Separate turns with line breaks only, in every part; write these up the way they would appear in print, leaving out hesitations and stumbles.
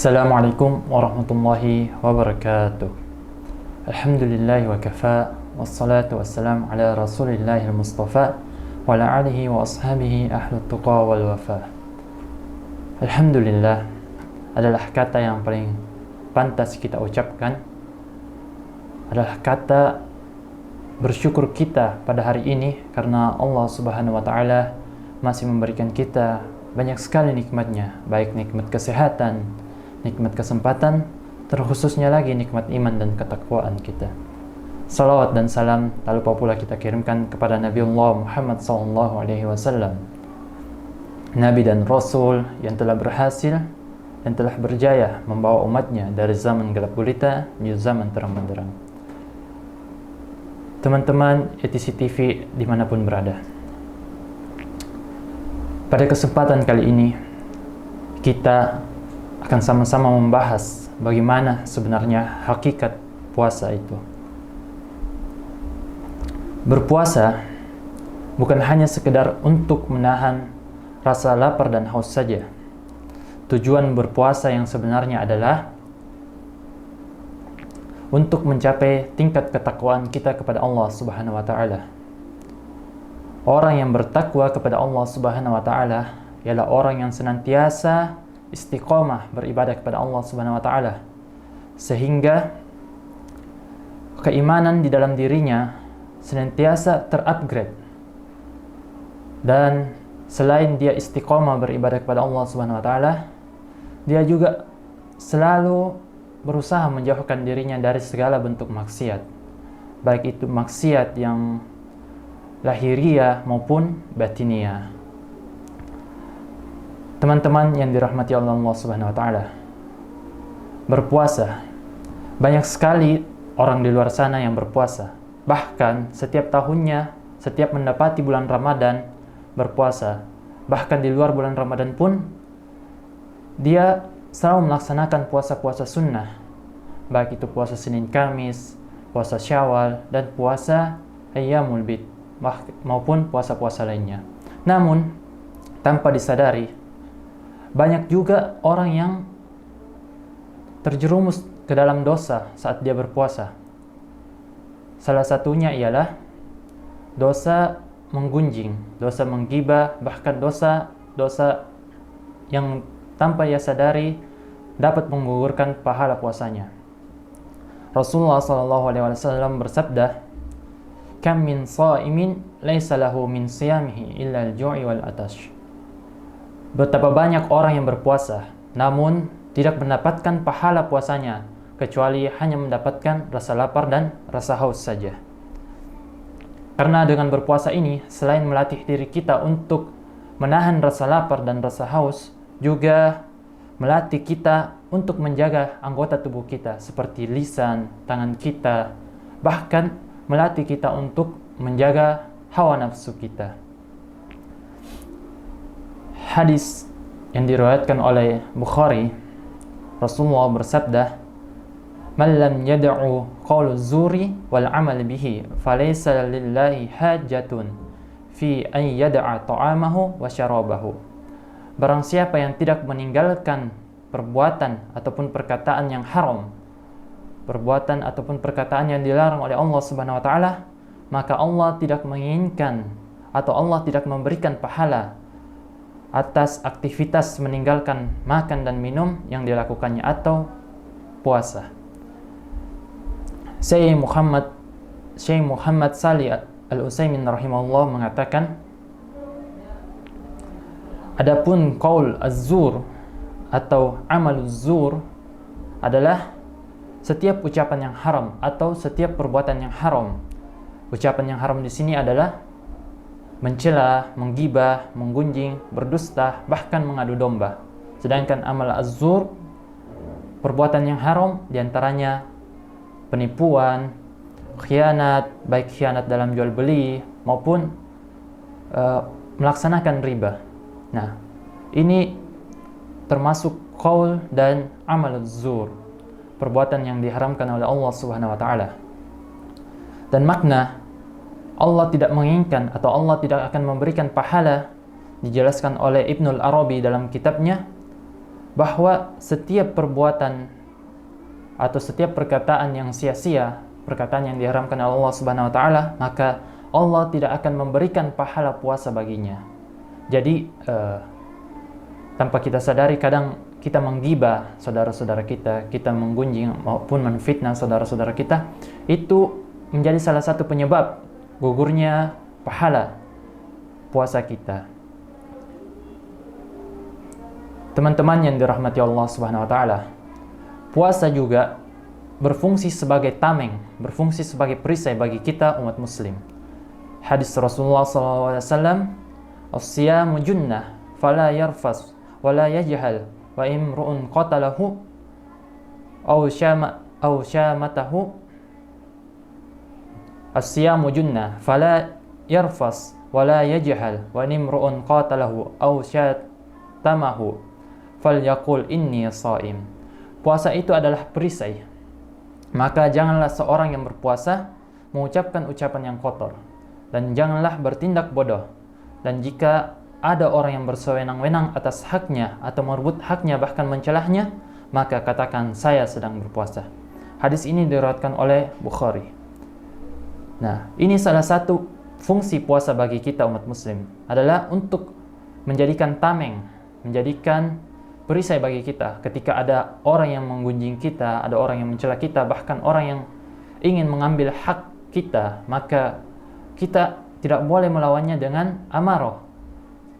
Assalamualaikum warahmatullahi wabarakatuh. Alhamdulillahi wa kafa, wassalatu wassalamu ala rasulillahi al-mustafa wa ala alihi wa ashabihi ahlut tuqa wal wafa. Alhamdulillah adalah kata yang paling pantas kita ucapkan, adalah kata bersyukur kita pada hari ini karena Allah Subhanahu wa taala masih memberikan kita banyak sekali nikmatnya, baik nikmat kesehatan, nikmat kesempatan, terkhususnya lagi nikmat iman dan ketakwaan kita. Salawat dan salam tak lupa pula kita kirimkan kepada Nabiullah Muhammad SAW, Nabi dan Rasul yang telah berhasil dan telah berjaya membawa umatnya dari zaman gelap gulita menuju zaman terang benderang. Teman-teman ETC TV dimanapun berada, pada kesempatan kali ini kita akan sama-sama membahas bagaimana sebenarnya hakikat puasa itu. Berpuasa bukan hanya sekedar untuk menahan rasa lapar dan haus saja. Tujuan berpuasa yang sebenarnya adalah untuk mencapai tingkat ketakwaan kita kepada Allah Subhanahu wa taala. Orang yang bertakwa kepada Allah Subhanahu wa taala ialah orang yang senantiasa istiqomah beribadah kepada Allah Subhanahu wa taala, sehingga keimanan di dalam dirinya senantiasa terupgrade. Dan selain dia istiqomah beribadah kepada Allah Subhanahu wa taala, dia juga selalu berusaha menjauhkan dirinya dari segala bentuk maksiat, baik itu maksiat yang lahiriah maupun batiniah. Teman-teman yang dirahmati Allah Subhanahu wa taala, berpuasa, banyak sekali orang di luar sana yang berpuasa. Bahkan setiap tahunnya, setiap mendapati bulan Ramadan berpuasa. Bahkan di luar bulan Ramadan pun dia selalu melaksanakan puasa-puasa sunnah, baik itu puasa Senin Kamis, puasa Syawal, dan puasa Ayyamul Bid maupun puasa-puasa lainnya. Namun tanpa disadari, banyak juga orang yang terjerumus ke dalam dosa saat dia berpuasa. Salah satunya ialah dosa menggunjing, dosa menggibah, bahkan dosa yang tanpa ia sadari dapat menggugurkan pahala puasanya. Rasulullah SAW bersabda, "Kam min sha'imin laisa lahu min siyamihi illa al-ju'i wal atash." Betapa banyak orang yang berpuasa, namun tidak mendapatkan pahala puasanya, kecuali hanya mendapatkan rasa lapar dan rasa haus saja. Karena dengan berpuasa ini, selain melatih diri kita untuk menahan rasa lapar dan rasa haus, juga melatih kita untuk menjaga anggota tubuh kita, seperti lisan, tangan kita, bahkan melatih kita untuk menjaga hawa nafsu kita. Hadis yang diriwayatkan oleh Bukhari, Rasulullah bersabda, "Man lam yad'u qaul zuri wal amal bihi, falaysa lillahi hajatun fi an yad'a ta'amahu wa syarabahu." Barang siapa yang tidak meninggalkan perbuatan ataupun perkataan yang haram, perbuatan ataupun perkataan yang dilarang oleh Allah Subhanahu wa taala, maka Allah tidak menginginkan atau Allah tidak memberikan pahala atas aktivitas meninggalkan makan dan minum yang dilakukannya atau puasa. Syekh Muhammad Salih Al-Utsaimin rahimahullah mengatakan, adapun qaul az-zur atau amaluz zur adalah setiap ucapan yang haram atau setiap perbuatan yang haram. Ucapan yang haram di sini adalah mencela, menggibah, menggunjing, berdusta, bahkan mengadu domba. Sedangkan amal az-zur, perbuatan yang haram, diantaranya penipuan, khianat, baik khianat dalam jual beli maupun melaksanakan riba. Nah, ini termasuk qaul dan amal az-zur, perbuatan yang diharamkan oleh Allah Subhanahu wa taala. Dan makna Allah tidak menginginkan atau Allah tidak akan memberikan pahala dijelaskan oleh Ibnul Arabi dalam kitabnya bahwa setiap perbuatan atau setiap perkataan yang sia-sia, perkataan yang diharamkan oleh Allah Subhanahu wa taala, maka Allah tidak akan memberikan pahala puasa baginya. Jadi tanpa kita sadari kadang kita menggibah saudara-saudara kita, kita menggunjing maupun menfitnah saudara-saudara kita, itu menjadi salah satu penyebab gugurnya pahala puasa kita. Teman-teman yang dirahmati Allah Subhanahu wa taala, puasa juga berfungsi sebagai tameng, berfungsi sebagai perisai bagi kita umat muslim. Hadis Rasulullah SAW, "As-siyamu junnah, fala yarfas, wala yajhal, wa imru'un qatalahu, aw syamatahu." As-siyamu junnah, fala yarfas, wala yajhal, wa imru'un qatalahu, aw syatamahu, falyaqul inni shaim. Puasa itu adalah perisai. Maka janganlah seorang yang berpuasa mengucapkan ucapan yang kotor, dan janganlah bertindak bodoh. Dan jika ada orang yang bersewenang-wenang atas haknya atau merebut haknya bahkan mencelahnya, maka katakan saya sedang berpuasa. Hadis ini diriwayatkan oleh Bukhari. Nah, ini salah satu fungsi puasa bagi kita umat muslim adalah untuk menjadikan tameng, menjadikan perisai bagi kita ketika ada orang yang menggunjing kita, ada orang yang mencela kita, bahkan orang yang ingin mengambil hak kita, maka kita tidak boleh melawannya dengan amarah.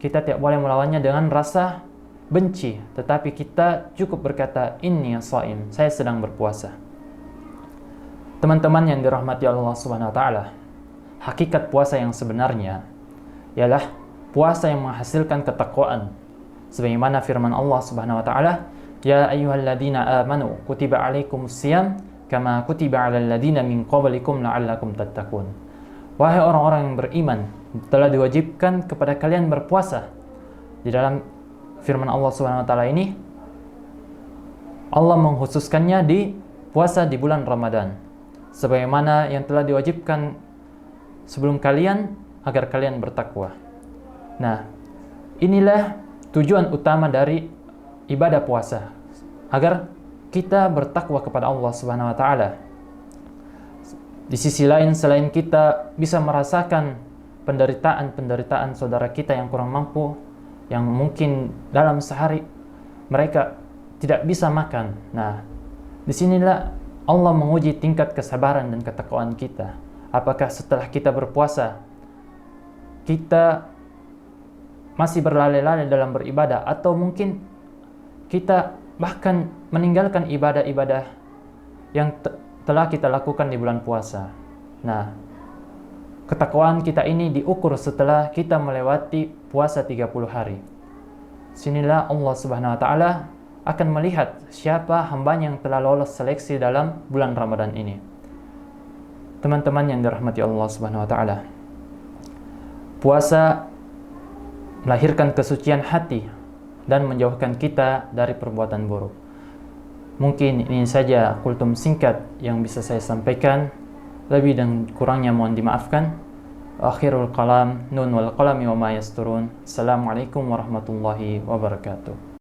Kita tidak boleh melawannya dengan rasa benci, tetapi kita cukup berkata inni shaim, saya sedang berpuasa. Teman-teman yang dirahmati Allah Subhanahu wa taala, hakikat puasa yang sebenarnya ialah puasa yang menghasilkan ketakwaan. Sebagaimana firman Allah Subhanahu wa taala, "Ya ayyuhalladzina amanu kutiba alaikumusiyam kama kutiba alal ladzina min qablikum la'allakum tattaqun." Wahai orang-orang yang beriman, telah diwajibkan kepada kalian berpuasa. Di dalam firman Allah Subhanahu wa taala ini, Allah mengkhususkannya di puasa di bulan Ramadan, sebagaimana yang telah diwajibkan sebelum kalian agar kalian bertakwa. Nah, inilah tujuan utama dari ibadah puasa, agar kita bertakwa kepada Allah Subhanahu wa taala. Di sisi lain, selain kita bisa merasakan penderitaan saudara kita yang kurang mampu, yang mungkin dalam sehari mereka tidak bisa makan. Nah, disinilah Allah menguji tingkat kesabaran dan ketakwaan kita. Apakah setelah kita berpuasa kita masih berlari-lari dalam beribadah, atau mungkin kita bahkan meninggalkan ibadah-ibadah yang telah kita lakukan di bulan puasa. Nah, ketakwaan kita ini diukur setelah kita melewati puasa 30 hari. Sinilah Allah Subhanahu wa taala akan melihat siapa hambanya yang telah lolos seleksi dalam bulan Ramadan ini. Teman-teman yang dirahmati Allah Subhanahu wa taala, puasa melahirkan kesucian hati dan menjauhkan kita dari perbuatan buruk. Mungkin ini saja kultum singkat yang bisa saya sampaikan. Lebih dan kurangnya mohon dimaafkan. Akhirul kalam, nun wal qalami wa ma yasturun. Assalamualaikum warahmatullahi wabarakatuh.